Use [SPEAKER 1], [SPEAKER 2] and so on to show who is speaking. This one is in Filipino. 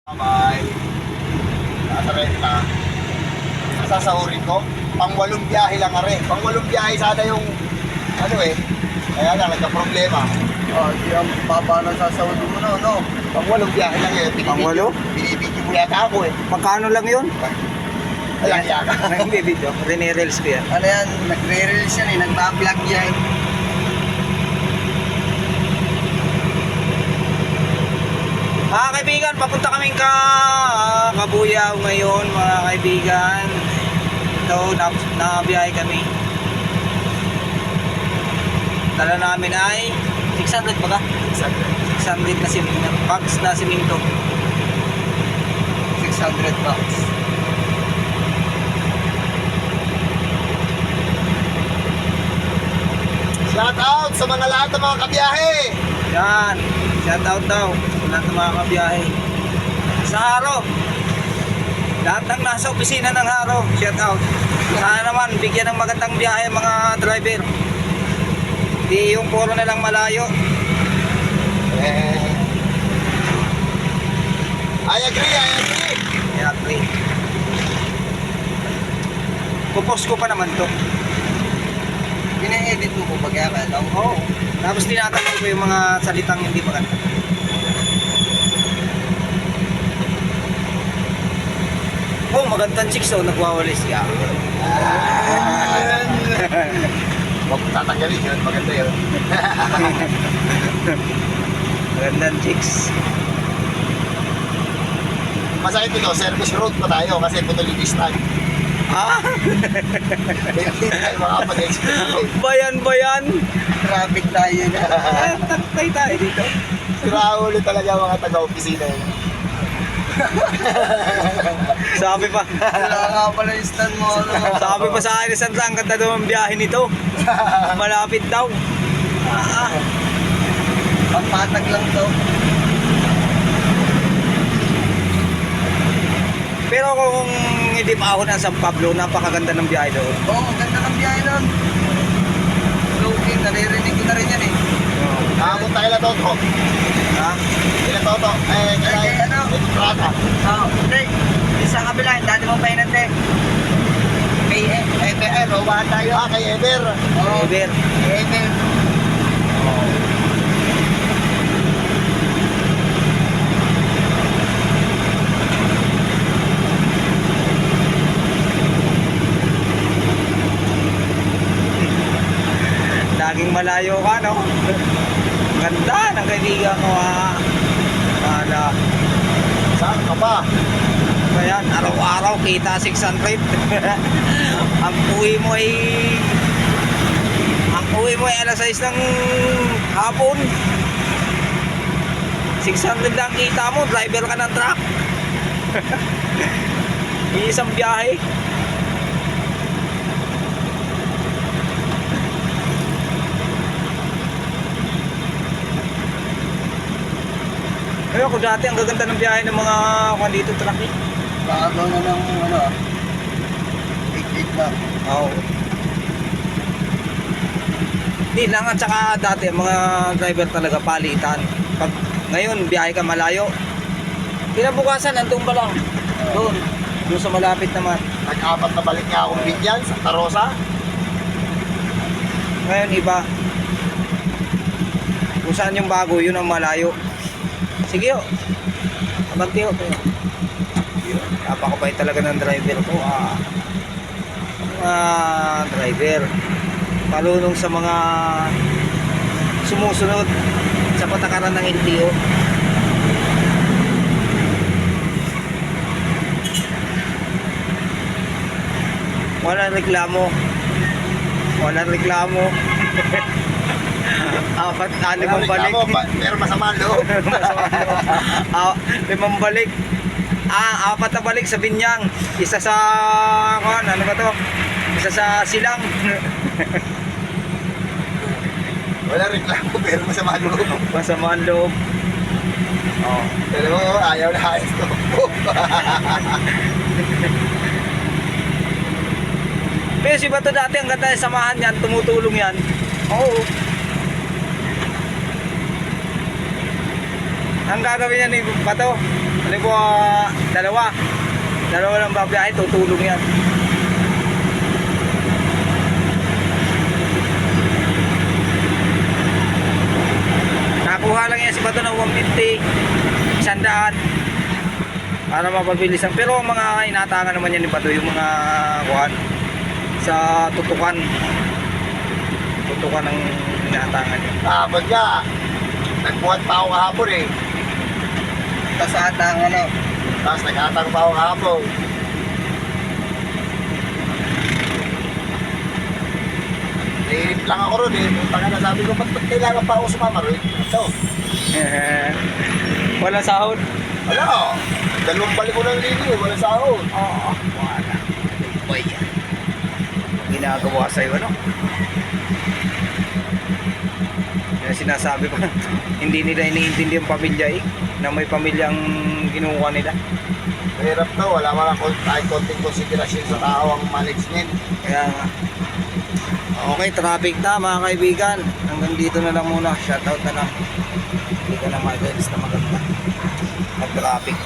[SPEAKER 1] Bye. Nasa renta. Sasahurin ko. Pang-walong biyahe lang are. Pang-walong biyahe sana yung ano eh. Kaya lang, nagka-problema.
[SPEAKER 2] Di ang baba na sasawadin mo na, no?
[SPEAKER 1] Pang-walong biyahe lang eh.
[SPEAKER 3] Pang-walo?
[SPEAKER 1] Binibidyo mo yata ako eh.
[SPEAKER 3] Magkano lang yun?
[SPEAKER 1] Ayan, yaka.
[SPEAKER 3] Hindi video. Rene-reels ko yan.
[SPEAKER 2] Ano yan, nagre-release yan eh, nagbablog yan.
[SPEAKER 3] Mga kaibigan, papunta kaming Kabuyaw ngayon, mga kaibigan. Ito, nabiyahe kami. Dala namin ay 600 ba ka? 600 na siminto. Bags na siminto.
[SPEAKER 2] 600 bucks.
[SPEAKER 1] Shout out sa mga lahat ng mga kabiyahe.
[SPEAKER 3] Yan. Shout out daw sa lahat ng mga kabiyahe. Sa Haro. Lahat ng nasa opisina ng Haro. Shout out. Sana naman bigyan ng magandang biyahe mga driver. Di yung puro na lang malayo.
[SPEAKER 1] I agree.
[SPEAKER 3] Kaya agree. Pupos ko pa naman to.
[SPEAKER 2] Pina-edit mo po pag-aaral lang.
[SPEAKER 3] Oo. Tapos tinatanong ko yung mga salitang hindi maganda. Oh, magandang chicks oh, nagwawalis ka.
[SPEAKER 1] Huwag mo tatanggalin yun. Maganda yun.
[SPEAKER 3] Magandang chicks.
[SPEAKER 1] Masakit ito, service road pa tayo kasi putulitis tayo.
[SPEAKER 3] Ah,
[SPEAKER 1] Hindi tayo makapag-explain.
[SPEAKER 3] bayan.
[SPEAKER 2] Traffic tayo na.
[SPEAKER 3] Taktay tayo dito.
[SPEAKER 1] Siraulo talaga mga taga-opisina yun.
[SPEAKER 3] Sabi pa.
[SPEAKER 2] Wala nga pala yung stand mo. Ano?
[SPEAKER 3] Sabi pa sa akin, saan ganda daw ang biyahe nito? Malapit daw.
[SPEAKER 2] Pampatag lang daw.
[SPEAKER 3] Pero kung hindi pa ako ng San Pablo, napakaganda ng biyahe doon.
[SPEAKER 2] Oo, ganda ng biyahe nun. Okay, naririnig ko na rin yan eh.
[SPEAKER 1] Nakapunta kila Toto.
[SPEAKER 3] Ha?
[SPEAKER 1] Kila Toto.
[SPEAKER 2] Ay, ano?
[SPEAKER 1] Prata.
[SPEAKER 2] Oo, hindi. Sa kabila, dati mo painante. Kay Eber, robahan tayo.
[SPEAKER 1] Kay Ever.
[SPEAKER 2] Oo,
[SPEAKER 3] Ever.
[SPEAKER 2] Eber.
[SPEAKER 3] Laging malayo ka, no? Ganda ng kaibigan ko, ha? Wala.
[SPEAKER 1] Saan ka pa?
[SPEAKER 3] Ayan, araw-araw kita 600. Ang uwi mo ay alas 6 ng hapon. 600 lang kita mo, driver ka ng truck. Isang biyahe. Ayun, kung dati ang gaganda ng biyahe ng mga kung dito truck eh.
[SPEAKER 2] Bago na ng ano, 8-8 na.
[SPEAKER 3] Oo. Hindi lang at saka dati ang mga driver talaga palitan. Pag ngayon biyahe ka malayo, kinabukasan nandun pa lang. Doon sa malapit naman.
[SPEAKER 1] Nag-apat na balik niya akong bigyan sa Tarosa.
[SPEAKER 3] Ngayon iba. Kung saan yung bago, yun ang malayo. Sige o. Abante o. Napakabait talaga ng driver ko. Driver. Palunong sa mga sumusunod sa patakaran ng LTO. Walang reklamo. Limang balik.
[SPEAKER 1] Pero masama ang loob.
[SPEAKER 3] Limang balik. Apat na balik sa Binyang. Isa sa ano ba to? Isa sa Silang.
[SPEAKER 1] Wala reklamo pero masama ang loob.
[SPEAKER 3] Masama ang loob. Oh.
[SPEAKER 1] Pero ayaw na ayos to.
[SPEAKER 3] Pero si Bato dati ang ganda ng samahan yan, tumutulong yan. Oo. Ang gagawin niya ni Bato, dalawa lang babiyahe, tutulong yan. Nakuha lang yan si Bato ng 150, 100 para mapabilisan. Pero ang mga inatangan naman yan ni Bato, yung mga kuhan sa tutukan ng inatangan niya.
[SPEAKER 1] Tapos nga, nagbuhat pa ako kahapon eh.
[SPEAKER 2] Tapos atang ano.
[SPEAKER 1] Tapos nag-atang pa ako kahapon. Nainip lang ako ron eh. Punta ka na, sabi ko, ba't kailangan pa ako sumama ron? Ito.
[SPEAKER 3] Walang sahod.
[SPEAKER 1] Wala ko. Dalawang balik ko ng lini eh. Wala sahod.
[SPEAKER 3] Oo, wala. Boy, ginagawa sa'yo, ano? Kaya sinasabi ko, hindi nila iniintindi yung pamilya eh, na may pamilyang kinukuha nila.
[SPEAKER 1] Mahirap to. Wala mga kahit konting konsiderasyon sa tao ang management.
[SPEAKER 3] Kaya nga. Okay, traffic na mga kaibigan. Hanggang dito na lang muna. Shoutout na lang. Hindi ko na mag-alis na maganda. Mag-traffic.